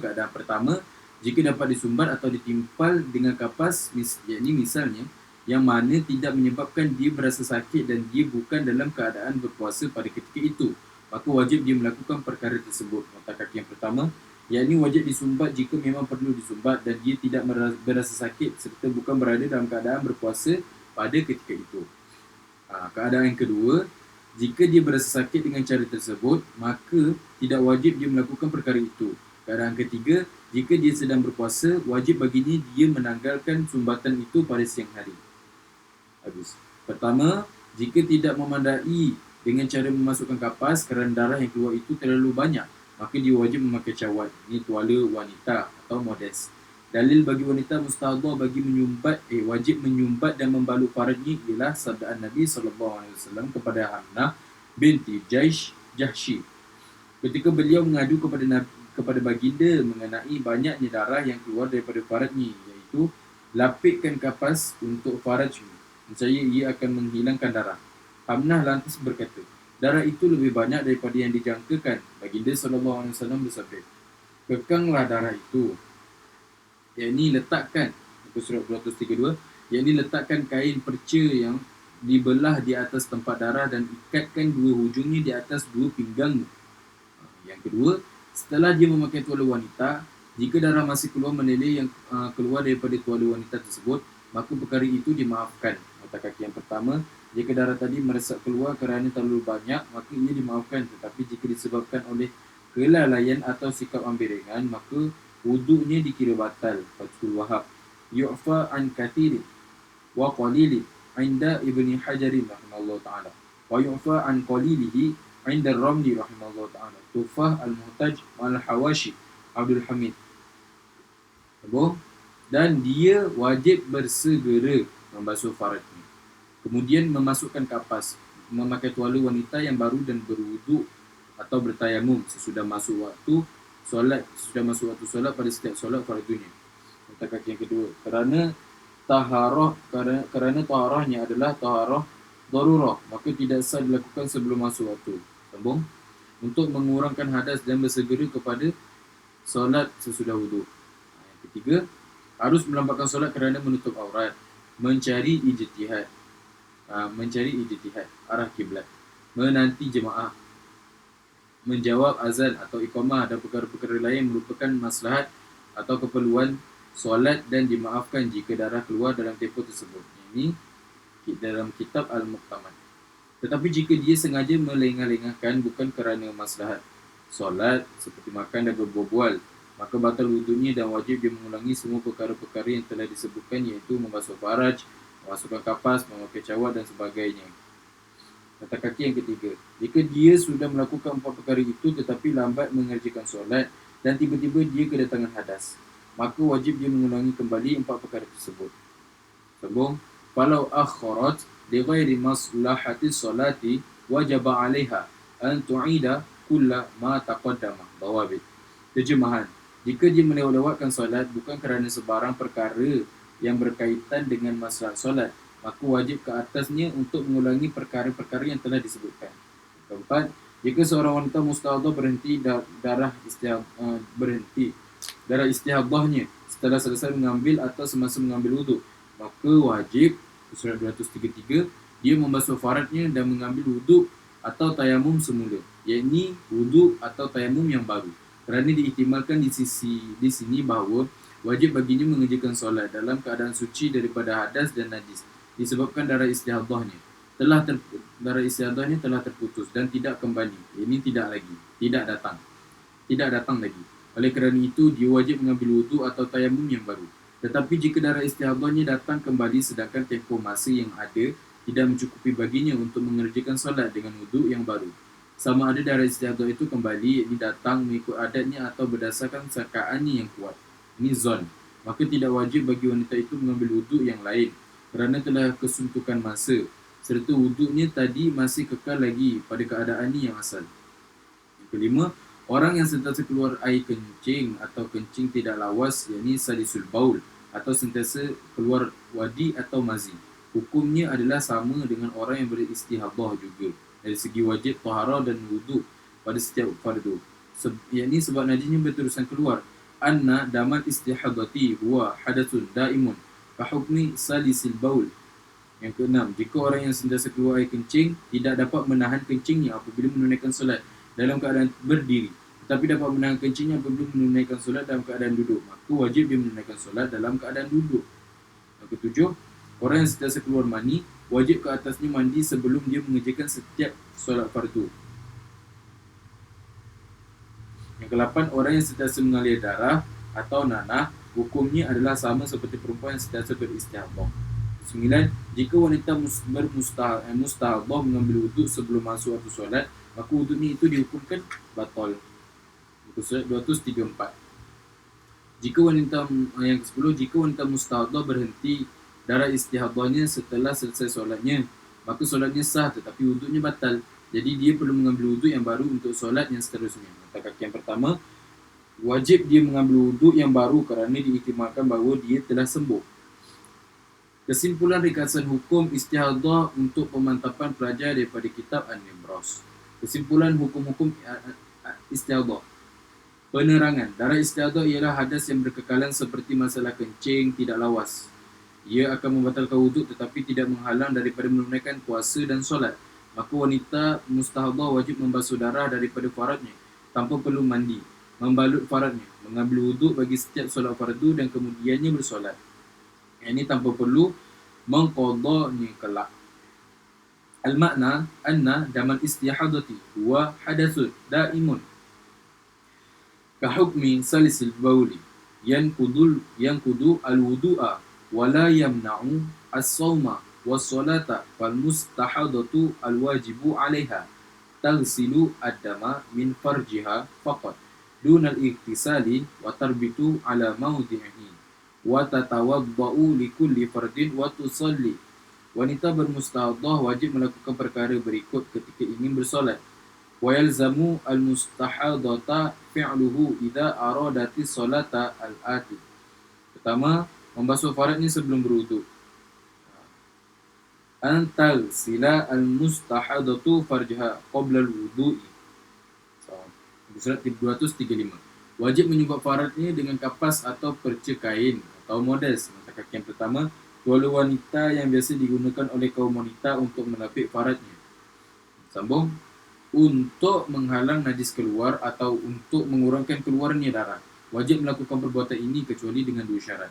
Keadaan pertama, jika dapat disumbat atau ditimpal dengan kapas, yakni misalnya yang mana tidak menyebabkan dia berasa sakit dan dia bukan dalam keadaan berpuasa pada ketika itu, maka wajib dia melakukan perkara tersebut. Mata kaki yang pertama, yakni wajib disumbat jika memang perlu disumbat dan dia tidak berasa sakit serta bukan berada dalam keadaan berpuasa pada ketika itu. Keadaan yang kedua, jika dia berasa sakit dengan cara tersebut, maka tidak wajib dia melakukan perkara itu. Keadaan ketiga, jika dia sedang berpuasa, wajib baginya dia menanggalkan sumbatan itu pada siang hari. Habis. Pertama, jika tidak memandai dengan cara memasukkan kapas kerana darah yang keluar itu terlalu banyak, maka dia wajib memakai cawat. Ini tuala wanita atau modes. Dalil bagi wanita mustahadah wajib menyumbat dan membalut faradnya ialah sabdaan Nabi SAW kepada Hamnah binti Jahshi ketika beliau mengadu kepada baginda mengenai banyaknya darah yang keluar daripada faradnya, iaitu lapikkan kapas untuk farajmu, nescaya ia akan menghilangkan darah. Hamnah lantas berkata, darah itu lebih banyak daripada yang dijangkakan. Baginda SAW bersabda, kekanglah darah itu, yakni letakkan, surat 232, yakni letakkan kain perca yang dibelah di atas tempat darah dan ikatkan dua hujungnya di atas dua pinggangmu. Yang kedua, setelah dia memakai tuala wanita, jika darah masih keluar meneleh yang keluar daripada tuala wanita tersebut, maka perkara itu dimaafkan. Mata kaki yang pertama, jika darah tadi meresap keluar kerana terlalu banyak, maka ia dimaafkan. Tetapi jika disebabkan oleh kelalaian atau sikap ambil ringan, maka wuduknya dikira batal. Fathul Wahab. Yu'fa an kathiri wa qalili inda Ibni Hajarin rahimahullah ta'ala. Wa yu'fa an qalilihi inda Ramli rahimahullah ta'ala. Tufah al-Muhtaj al-Hawashi Abdul Hamid. Dan dia wajib bersegera membasuh faradnya. Kemudian memasukkan kapas, memakai tuala wanita yang baru dan berwuduk atau bertayamum sesudah masuk waktu solat pada setiap solat fardunya. Kata kaki yang kedua, kerana taharahnya adalah taharah darurah, maka tidak sah dilakukan sebelum masuk waktu. Sambung. Untuk mengurangkan hadas dan bersegera kepada solat sesudah wuduk. Yang ketiga, harus melambatkan solat kerana menutup aurat, mencari ijtihad arah kiblat, menanti jemaah, menjawab azan atau iqamah dan perkara-perkara lain merupakan maslahat atau keperluan solat dan dimaafkan jika darah keluar dalam tempoh tersebut. Ini dalam kitab Al-Muqtamad. Tetapi jika dia sengaja melengah-lengahkan bukan kerana maslahat solat seperti makan dan berbual, maka batal wuduknya dan wajib dia mengulangi semua perkara-perkara yang telah disebutkan, iaitu membasuh faraj, memasukkan kapas, memakai cawat dan sebagainya. Kata kaki yang ketiga, jika dia sudah melakukan empat perkara itu tetapi lambat mengerjakan solat dan tiba-tiba dia kedatangan hadas, maka wajib dia mengulangi kembali empat perkara tersebut. Sambung. Falau akharat li ghairi maslahati solati wajaba 'alaiha an tu'ida kulla ma taqaddama. Dawabit. Terjemahan, jika dia melewat-lewatkan solat bukan kerana sebarang perkara yang berkaitan dengan masalah solat, maka wajib ke atasnya untuk mengulangi perkara-perkara yang telah disebutkan. Keempat, jika seorang wanita mustahadhah berhenti darah istihadahnya setelah selesai mengambil atau semasa mengambil wuduk, maka wajib surat 233 dia membasuh faradnya dan mengambil wuduk atau tayamum semula, yakni wuduk atau tayamum yang baru. Kerana diihtimalkan di sini bahawa wajib baginya mengerjakan solat dalam keadaan suci daripada hadas dan najis disebabkan darah istihadahnya telah terputus dan tidak kembali. Ini tidak datang lagi. Oleh kerana itu dia wajib mengambil wuduk atau tayamum yang baru. Tetapi jika darah istihadahnya datang kembali sedangkan tempoh masa yang ada tidak mencukupi baginya untuk mengerjakan solat dengan wuduk yang baru, sama ada darah istihadah itu kembali, yakni datang mengikut adatnya atau berdasarkan sangkaannya yang kuat, ini zon, maka tidak wajib bagi wanita itu mengambil wuduk yang lain kerana telah kesuntukan masa, serta wuduknya tadi masih kekal lagi pada keadaannya yang asal. Yang kelima, orang yang sentiasa keluar air kencing atau kencing tidak lawas, yakni salisul baul, atau sentiasa keluar wadi atau mazi, hukumnya adalah sama dengan orang yang beristihadah juga dari segi wajib taharah dan wuduk pada setiap fardu. Yakni sebab najisnya berterusan keluar. Anna damat istihadati huwa hadathun daimun ka hukmi salisil baul. Yang keenam, jika orang yang sentiasa keluar air kencing tidak dapat menahan kencingnya apabila menunaikan solat dalam keadaan berdiri, tetapi dapat menahan kencingnya apabila menunaikan solat dalam keadaan duduk, maka wajib dia menunaikan solat dalam keadaan duduk. Yang ketujuh, orang yang sentiasa keluar mani wajib ke atasnya mandi sebelum dia mengerjakan setiap solat fardu. Yang ke-8, orang yang sentiasa mengalir darah atau nanah, hukumnya adalah sama seperti perempuan yang sentiasa beristihadah. 9, jika wanita mustahadhah mengambil wuduk sebelum masuk waktu solat, maka wuduknya itu dihukumkan batal. Surat 234. Yang ke-10, jika wanita mustahadhah berhenti darah istihadahnya setelah selesai solatnya, maka solatnya sah tetapi wuduknya batal. Jadi dia perlu mengambil wuduk yang baru untuk solat yang seterusnya. Maka kaki yang pertama, wajib dia mengambil wuduk yang baru kerana diihtimalkan bahawa dia telah sembuh. Kesimpulan ringkasan hukum istihadah untuk pemantapan pelajar daripada kitab An-Nibras. Kesimpulan hukum-hukum istihadah. Penerangan. Darah istihadah ialah hadas yang berkekalan seperti masalah kencing tidak lawas. Ia akan membatalkan wuduk tetapi tidak menghalang daripada menunaikan puasa dan solat. Maka wanita mustahadhah wajib membasuh darah daripada faradnya tanpa perlu mandi, membalut faradnya, mengambil wuduk bagi setiap solat fardu dan kemudiannya bersolat. Ini tanpa perlu mengqadanya kelak. Al-makna anna damal istihadati huwa hadathun daimun ka hukmi salisil bauli yankudu al-wudu'a wala yamna'u as-sawma was-salata fal mustahadatu al-wajibu 'alaiha taghsilu ad-dama min farjiha faqat dun al-ightisali wa tarbitu 'ala mawdi'ihi wa tatawadda'u li kulli fardin wa tusalli. Wanita bermustahadhah wajib melakukan perkara berikut ketika ingin bersolat. Wa yalzamu al-mustahadata fi'luhu idza aradati salata al-ati. Pertama, membasuh faradnya sebelum berwuduk. Antal sila al-mustahadatu farjaha qabla al-wudu'i. Surat 235. Wajib menyubat faradnya dengan kapas atau perca kain atau modes. Mata kaki yang pertama, tuala wanita yang biasa digunakan oleh kaum wanita untuk melapik faradnya. Sambung. Untuk menghalang najis keluar atau untuk mengurangkan keluarnya darah, wajib melakukan perbuatan ini kecuali dengan dua syarat.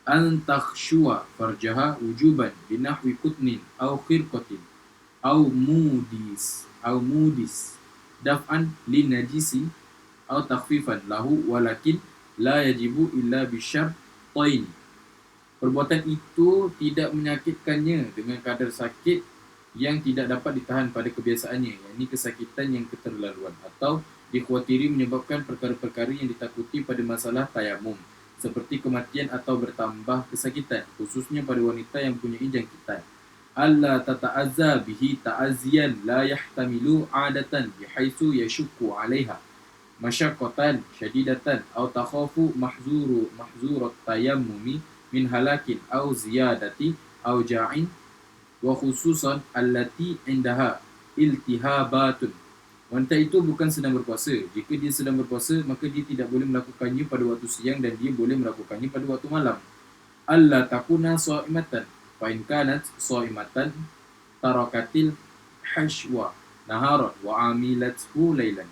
An takhshua farjaha wujuban binahwi kutnin au khirqatin au mudis daf'an lin najisi au takhfifan lahu walakin la yajibu illa bisyartain. Perbuatan itu tidak menyakitkannya dengan kadar sakit yang tidak dapat ditahan pada kebiasaannya, yakni kesakitan yang keterlaluan atau dikhawatiri menyebabkan perkara-perkara yang ditakuti pada masalah tayamum, seperti kematian atau bertambah kesakitan, khususnya pada wanita yang mempunyai jangkitan. alla tata'azza bihi ta'aziyan la yahtamilu 'adatan bihaitsu yashukku 'alaiha masyaqqatan syadidatan aw takhafu mahzurat tayammumi min halakin aw ziyadati aw ja'in wa khususan allati indaha iltihabatun. Wanita itu bukan sedang berpuasa. Jika dia sedang berpuasa, maka dia tidak boleh melakukannya pada waktu siang dan dia boleh melakukannya pada waktu malam. Alla takuna sha'imatan fa in kanat sha'imatan tarakatil hashwa naharan wa amilathu lailan.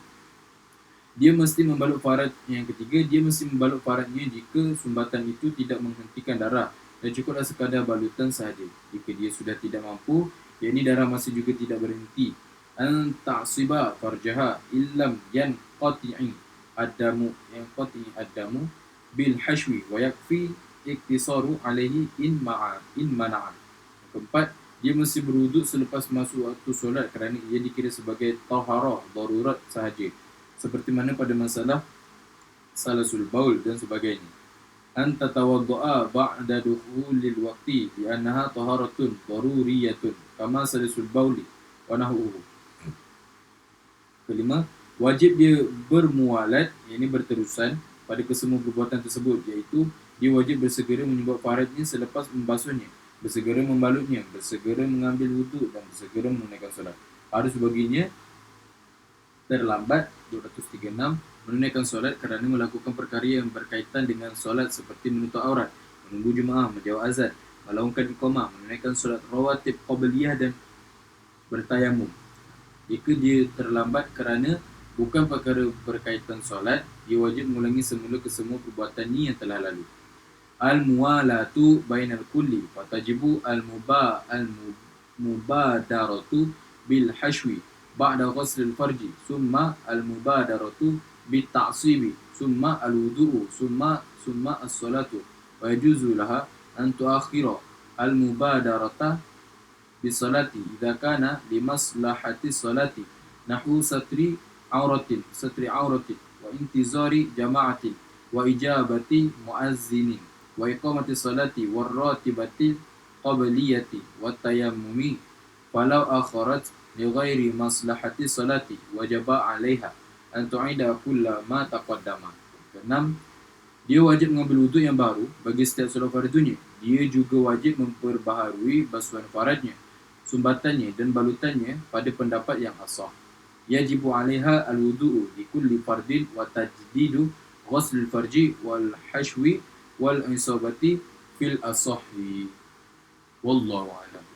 Dia mesti membalut farad. Yang ketiga, dia mesti membalut faradnya jika sumbatan itu tidak menghentikan darah dan cukuplah sekadar balutan sahaja. Jika dia sudah tidak mampu, yakni darah masih juga tidak berhenti, an ta'siba farjaha illam yanqati'i adamu bil hashwi wa yakfi iktisaru alaihi in mana'an. Keempat, dia mesti berwuduk selepas masuk waktu solat kerana ia dikira sebagai taharah darurat sahaja, seperti mana pada masalah salasul baul dan sebagainya. An tatawadda'a ba'da dukhulil waqti bi annaha taharatun daruriyatun kama salasul bauli wa nahwuhu. Kelima, wajib dia bermualat, yakni berterusan pada kesemua perbuatan tersebut, iaitu dia wajib bersegera menyebut faradnya selepas membasuhnya, bersegera membalutnya, bersegera mengambil wuduk dan bersegera menunaikan solat. Harus baginya terlambat 236 menunaikan solat kerana melakukan perkara yang berkaitan dengan solat seperti menutup aurat, menunggu jemaah, menjawab azan, melaungkan iqamah, menunaikan solat rawatib qabliyah dan bertayamum. Jika dia terlambat kerana bukan perkara berkaitan solat, dia wajib mengulangi semula kesemua perbuatannya yang telah lalu. Al-muwalatu bainal kulli fatajibu al-mubadaratu bil hashwi ba'da ghusl al-farji summa al-mubadaratu bit ta'sibi summa al-wudu'u summa as-salatu wa yajuzu laha an tuakhira al-mubadarata bis salati idza kana li maslahati salati nahu satri auratin wa intizari jama'atin wa ijabati muazzinin wa iqamati salati war ratibati qabliyati wat tayammumi falau akharat li ghairi maslahati salati wajaba 'alaiha an tu'ida kulla ma taqaddama. Keenam, dia wajib mengambil wuduk yang baru bagi setiap solat fardunya. Dia juga wajib memperbaharui basuhan faradnya, sumbatannya dan balutannya pada pendapat yang asah. Yajibu 'alaiha al-wudu'u li kulli fardin wa tajdidu ghusl al-farji wal hashwi wal isabati fil asahhi. Wallahu a'lam.